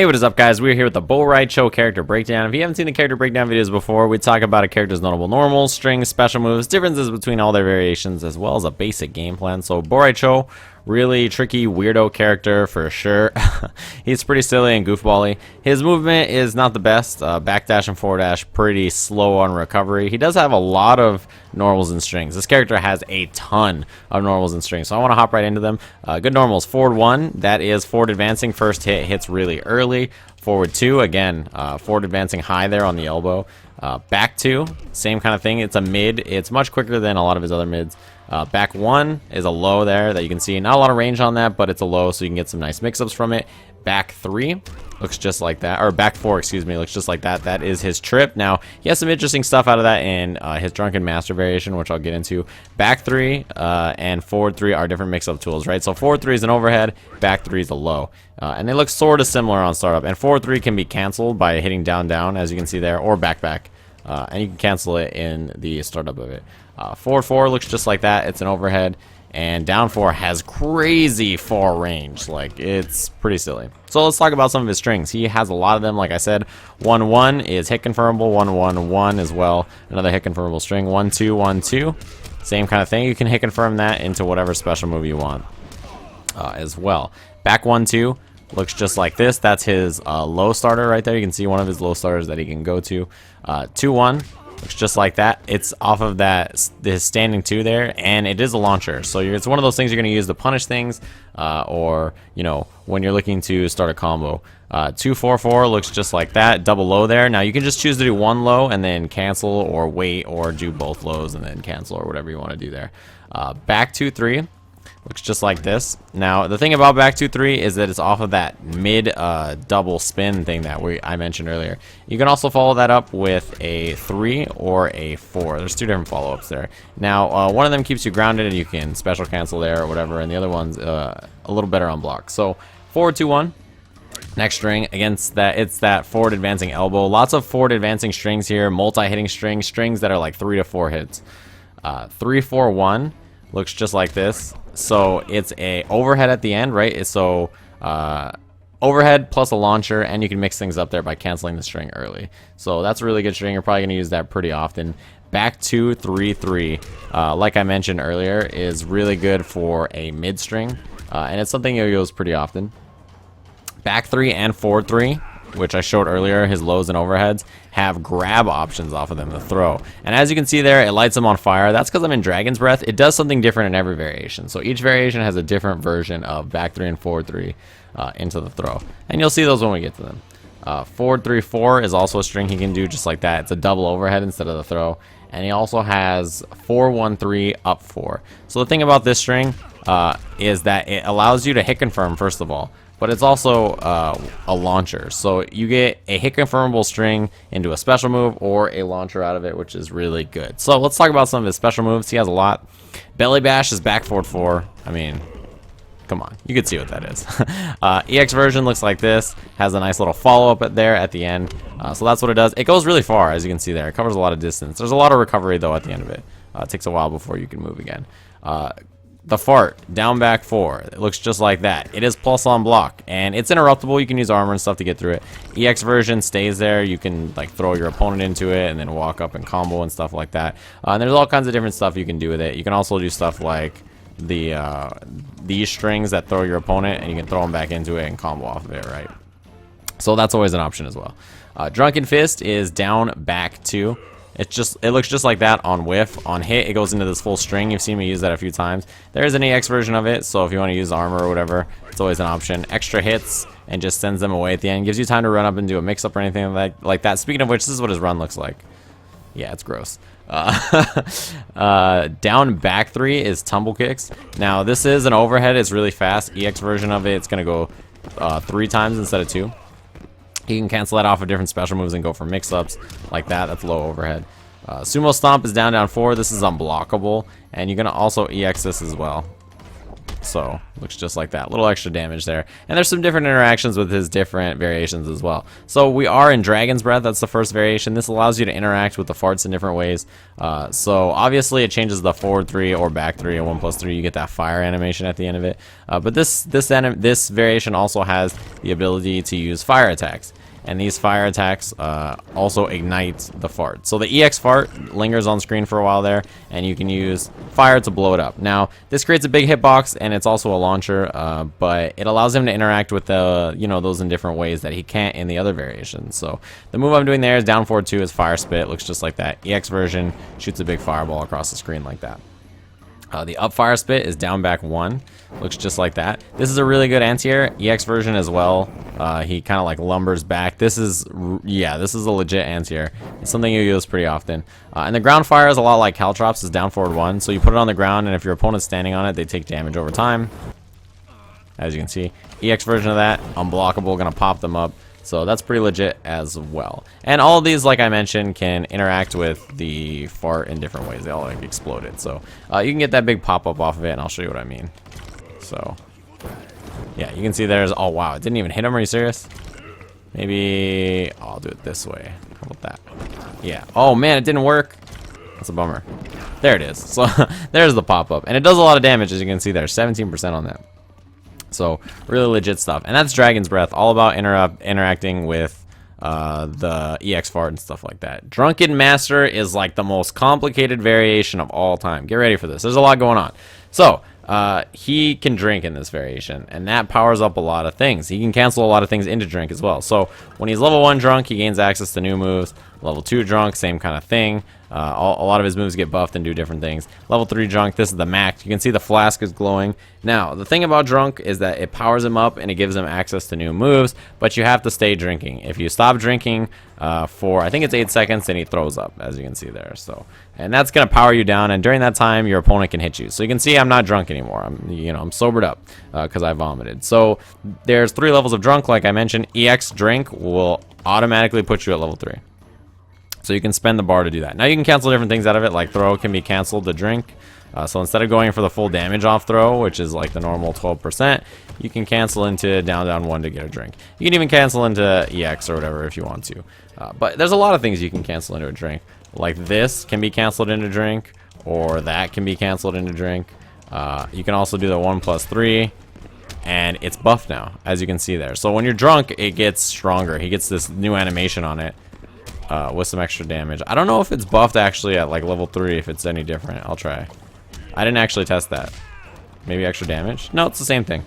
Hey, what is up, guys? We're here with the Rai Cho character breakdown. If you haven't seen the character breakdown videos before, we talk about a character's notable normals, strings, special moves, differences between all their variations, as well as a basic game plan. So Rai Cho, really tricky, weirdo character for sure. He's pretty silly and goofbally. His movement is not the best. Backdash and forward dash, pretty slow on recovery. He does have a lot of normals and strings. This character has a ton of normals and strings, so I want to hop right into them. Good normals: forward 1, that is forward advancing. First hit hits really early. Forward 2, again, forward advancing high there on the elbow. Back 2, same kind of thing. It's a mid. It's much quicker than a lot of his other mids. Back 1 is a low there that you can see. Not a lot of range on that, but it's a low, so you can get some nice mix-ups from it. Back 3 looks just like that, or back 4, excuse me, looks just like that. That is his trip. Now, he has some interesting stuff out of that in his Drunken Master variation, which I'll get into. Back 3 and forward 3 are different mix-up tools, right? So forward 3 is an overhead, back 3 is a low. And they look sort of similar on startup. And forward 3 can be canceled by hitting down, down, as you can see there, or back, back. And you can cancel it in the startup of it. Forward 4 looks just like that. It's an overhead. And down 4 has crazy far range. Like, it's pretty silly. So let's talk about some of his strings. He has a lot of them. Like I said, 1-1 is hit confirmable. 1-1-1 as well. Another hit confirmable string. 1-2-1-2. Same kind of thing. You can hit confirm that into whatever special move you want as well. Back 1-2 looks just like this. That's his low starter right there. You can see one of his low starters that he can go to. 2-1 looks just like that. It's off of that his standing 2 there, and it is a launcher. So it's one of those things you're going to use to punish things, or you know, when you're looking to start a combo. 2-4-4 looks just like that. Double low there. Now you can just choose to do one low and then cancel, or wait, or do both lows and then cancel, or whatever you want to do there. Back 2-3 looks just like this. Now the thing about back 2-3 is that it's off of that mid double spin thing that I mentioned earlier. You can also follow that up with a 3 or a 4. There's two different follow-ups there. Now one of them keeps you grounded and you can special cancel there or whatever, and the other one's a little better on block. So forward 2-1. Next string against that, it's that forward advancing elbow. Lots of forward advancing strings here, multi-hitting strings that are like 3 to 4 hits. 3-4-1 looks just like this. So it's a overhead at the end, right? So overhead plus a launcher, and you can mix things up there by canceling the string early. So that's a really good string. You're probably going to use that pretty often. Back 2-3-3, like I mentioned earlier, is really good for a mid string, and it's something you'll use pretty often. Back 3 and forward 3, which I showed earlier, his lows and overheads, have grab options off of them to throw. And as you can see there, it lights them on fire. That's because I'm in Dragon's Breath. It does something different in every variation. So each variation has a different version of back 3 and forward 3 into the throw. And you'll see those when we get to them. Forward 3-4 is also a string he can do just like that. It's a double overhead instead of the throw. And he also has 4-1-3 up 4. So the thing about this string is that it allows you to hit confirm, first of all. But it's also a launcher. So you get a hit confirmable string into a special move or a launcher out of it, which is really good. So let's talk about some of his special moves. He has a lot. Belly bash is back forward 4. I mean, come on. You can see what that is. EX version looks like this. Has a nice little follow-up there at the end. So that's what it does. It goes really far, as you can see there. It covers a lot of distance. There's a lot of recovery, though, at the end of it. It takes a while before you can move again. The fart, down back 4, it looks just like that. It is plus on block, and it's interruptible. You can use armor and stuff to get through it. EX version stays there. You can like throw your opponent into it and then walk up and combo and stuff like that. And there's all kinds of different stuff you can do with it. You can also do stuff like these strings that throw your opponent, and you can throw them back into it and combo off of it, right? So that's always an option as well. Drunken Fist is down back 2. It looks just like that on whiff. On hit, it goes into this full string. You've seen me use that a few times. There is an EX version of it, so if you want to use armor or whatever, it's always an option. Extra hits and just sends them away at the end. Gives you time to run up and do a mix-up or anything like that. Speaking of which, this is what his run looks like. Yeah, it's gross. Down back 3 is Tumble Kicks. Now, this is an overhead. It's really fast. EX version of it, it's going to go 3 times instead of 2. You can cancel that off of different special moves and go for mix-ups like that. That's low overhead. Sumo Stomp is down 4. This is unblockable, and you're going to also EX this as well. So Looks just like that. Little extra damage there. And there's some different interactions with his different variations as well. So we are in Dragon's Breath. That's the first variation. This allows you to interact with the farts in different ways. So obviously it changes the forward 3 or back 3 and 1+3. You get that fire animation at the end of it. But this variation also has the ability to use fire attacks. And these fire attacks also ignite the fart. So the EX fart lingers on screen for a while there, and you can use fire to blow it up. Now, this creates a big hitbox, and it's also a launcher, but it allows him to interact with the, those in different ways that he can't in the other variations. So the move I'm doing there is down forward 2 is fire spit. Looks just like that. EX version shoots a big fireball across the screen like that. The up fire spit is down back 1. Looks just like that. This is a really good anti-air. EX version as well. He kind of like lumbers back. This is a legit anti-air. It's something you use pretty often. And the ground fire is a lot like Caltrops, is down forward 1. So you put it on the ground, and if your opponent's standing on it, they take damage over time. As you can see, EX version of that, unblockable, gonna pop them up. So that's pretty legit as well. And all of these, like I mentioned, can interact with the fart in different ways. They all like exploded. So you can get that big pop-up off of it, and I'll show you what I mean. So yeah, you can see there's, oh wow, it didn't even hit him. Are you serious? Maybe I'll do it this way. How about that? Yeah. Oh man, it didn't work. That's a bummer. There it is. So there's the pop-up. And it does a lot of damage, as you can see there. 17% on that. So really legit stuff. And that's Dragon's Breath, all about interacting with the EX fart and stuff like that. Drunken Master is like the most complicated variation of all time. Get ready for this. There's a lot going on. So he can drink in this variation, and that powers up a lot of things. He can cancel a lot of things into drink as well. So when he's level 1 drunk, he gains access to new moves. Level 2 drunk, same kind of thing. A lot of his moves get buffed and do different things. Level 3 drunk, this is the max. You can see the flask is glowing. Now, the thing about drunk is that it powers him up and it gives him access to new moves, but you have to stay drinking. If you stop drinking for, I think it's 8 seconds, then he throws up, as you can see there. So, and that's going to power you down, and during that time, your opponent can hit you. So you can see I'm not drunk anymore. I'm sobered up because I vomited. So there's 3 levels of drunk, like I mentioned. EX drink will automatically put you at level 3. So you can spend the bar to do that. Now you can cancel different things out of it, like throw can be canceled to drink. So instead of going for the full damage off throw, which is like the normal 12%, you can cancel into down 1 to get a drink. You can even cancel into EX or whatever if you want to. But there's a lot of things you can cancel into a drink. Like this can be canceled into drink, or that can be canceled into drink. You can also do the 1+3. And it's buffed now, as you can see there. So when you're drunk, it gets stronger. He gets this new animation on it. With some extra damage. I don't know if it's buffed actually at like level 3, if it's any different. I'll try. I didn't actually test that. Maybe extra damage? No, it's the same thing.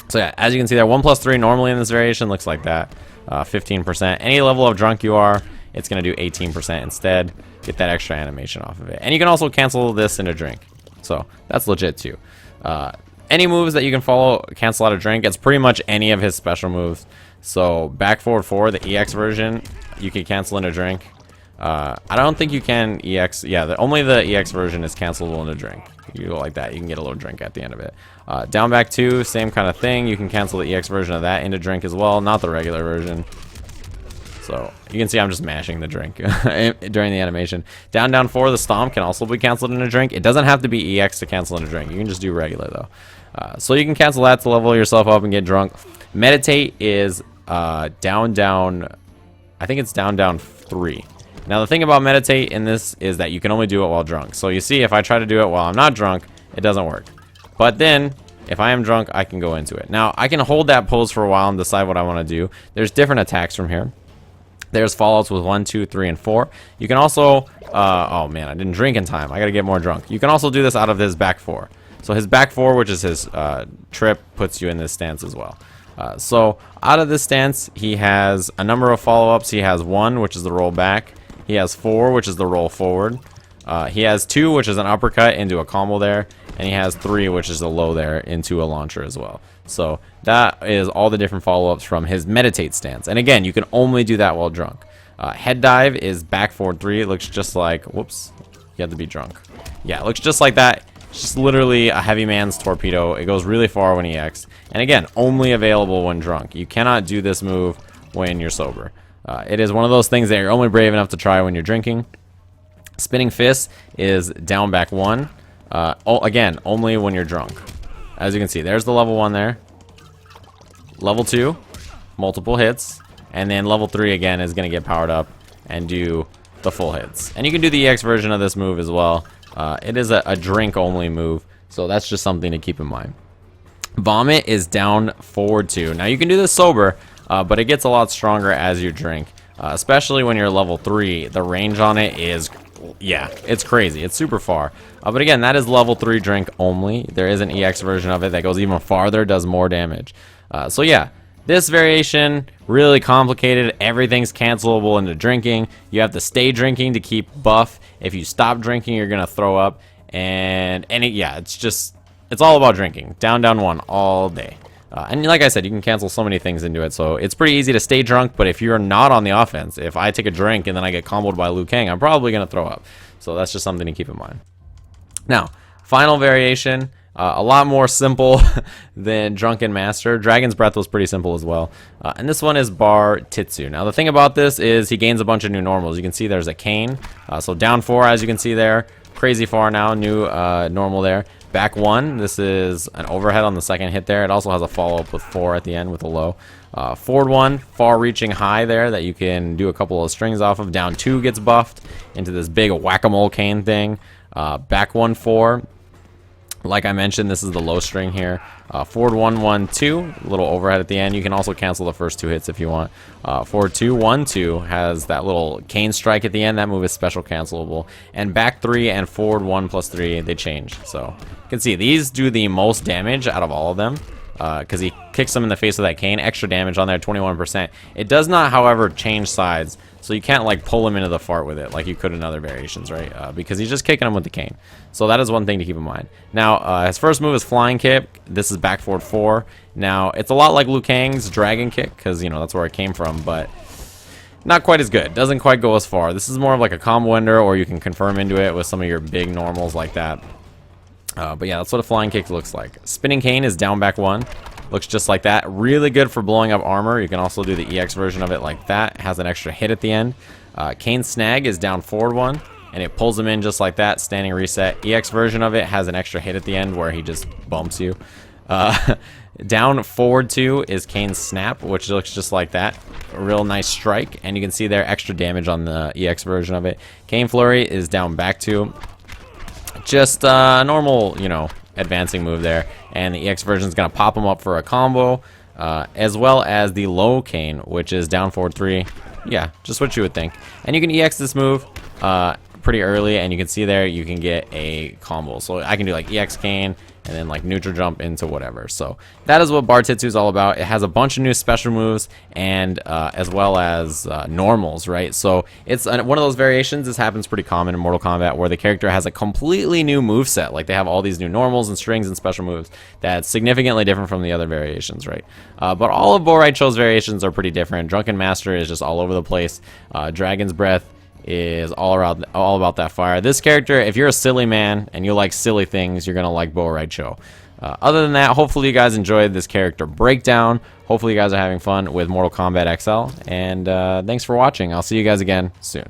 So yeah, as you can see there, 1+3 normally in this variation looks like that. 15%. Any level of drunk you are, it's going to do 18% instead. Get that extra animation off of it. And you can also cancel this into drink. So that's legit too. Any moves that you can follow, cancel out of drink, it's pretty much any of his special moves. So back forward 4, the EX version, you can cancel into drink. I don't think you can EX. Yeah, only the EX version is cancelable into drink. You go like that, you can get a little drink at the end of it. Down back 2, same kind of thing. You can cancel the EX version of that into drink as well, not the regular version. So you can see I'm just mashing the drink during the animation. Down 4, the stomp can also be canceled into drink. It doesn't have to be EX to cancel into drink. You can just do regular though. So you can cancel that to level yourself up and get drunk. Meditate is down. I think it's down 3. Now the thing about meditate in this is that you can only do it while drunk. So you see, if I try to do it while I'm not drunk, it doesn't work. But then if I am drunk, I can go into it. Now I can hold that pose for a while and decide what I want to do. There's different attacks from here. There's fallouts with 1, 2, 3, and 4. You can also oh man, I didn't drink in time. I gotta get more drunk. You can also do this out of his back 4. So his back 4, which is his trip, puts you in this stance as well. So out of this stance, he has a number of follow-ups. He has 1, which is the roll back. He has 4, which is the roll forward. He has 2, which is an uppercut into a combo there. And he has 3, which is a low there into a launcher as well. So that is all the different follow-ups from his meditate stance. And again, you can only do that while drunk. Head dive is back forward 3. It looks just like, whoops, you have to be drunk. Yeah, it looks just like that. It's just literally a heavy man's torpedo. It goes really far when he EX. And again, only available when drunk. You cannot do this move when you're sober. It is one of those things that you're only brave enough to try when you're drinking. Spinning Fist is down back 1. Again, only when you're drunk. as you can see, there's the level 1 there. Level 2, multiple hits. And then level 3 again is going to get powered up and do the full hits. And you can do the EX version of this move as well. It is a drink only move, so that's just something to keep in mind. Vomit is down forward 2. Now you can do this sober, but it gets a lot stronger as you drink. Especially when you're level 3, the range on it is, yeah, it's crazy. It's super far. But again, that is level 3 drink only. There is an EX version of it that goes even farther, does more damage. So yeah, this variation, really complicated. Everything's cancelable into drinking. You have to stay drinking to keep buff. If you stop drinking, you're going to throw up. Yeah, it's all about drinking. Down, down 1 all day. And like I said, you can cancel so many things into it, so it's pretty easy to stay drunk, but if you're not on the offense, if I take a drink and then I get comboed by Liu Kang, I'm probably going to throw up. So that's just something to keep in mind. Now, final variation, a lot more simple than Drunken Master. Dragon's Breath was pretty simple as well. And this one is Bar Titsu. Now, the thing about this is he gains a bunch of new normals. You can see there's a cane. So down 4, as you can see there. Crazy far now, new normal there. Back 1, this is an overhead on the second hit there. It also has a follow-up with 4 at the end with a low. Forward 1, far-reaching high there that you can do a couple of strings off of. Down 2 gets buffed into this big whack-a-mole cane thing. Back 1, 4. Like I mentioned, this is the low string here. Forward 1, 1, 2, little overhead at the end. You can also cancel the first 2 hits if you want. Forward 2, 1, 2 has that little cane strike at the end. That move is special cancelable. And back 3 and forward 1 plus 3, they change. So you can see these do the most damage out of all of them. Because he kicks them in the face with that cane. Extra damage on there, 21%. It does not, however, change sides. So you can't like pull him into the fart with it like you could in other variations, right? Because he's just kicking him with the cane. So that is one thing to keep in mind. Now, his first move is Flying Kick. This is back forward 4. Now, it's a lot like Liu Kang's Dragon Kick, because, you know, that's where it came from, but not quite as good. Doesn't quite go as far. This is more of like a combo ender, or you can confirm into it with some of your big normals like that. But yeah, that's what a Flying Kick looks like. Spinning Cane is down back 1. Looks just like that. Really good for blowing up armor. You can also do the EX version of it like that. Has an extra hit at the end. Cane Snag is down forward 1. And it pulls him in just like that. Standing reset. EX version of it has an extra hit at the end where he just bumps you. Down forward 2 is Cane Snap, which looks just like that. A real nice strike. And you can see there extra damage on the EX version of it. Cane Flurry is down back 2. Just a normal, you know, advancing move there. And the EX version is going to pop him up for a combo. As well as the low cane, which is down forward 3. Yeah, just what you would think. And you can EX this move pretty early. And you can see there you can get a combo. So I can do like EX cane and then like neutral jump into whatever. So that is what Bar Titsu is all about. It has a bunch of new special moves and as well as normals, right? So it's one of those variations. This happens pretty common in Mortal Kombat where the character has a completely new move set. Like they have all these new normals and strings and special moves that's significantly different from the other variations, right? But all of Rai Cho's variations are pretty different. Drunken Master is just all over the place. Dragon's Breath is all about that fire. This character, if you're a silly man and you like silly things, you're gonna like Rai Cho. Other than that, hopefully you guys enjoyed this character breakdown. Hopefully you guys are having fun with Mortal Kombat XL, and thanks for watching. I'll see you guys again soon.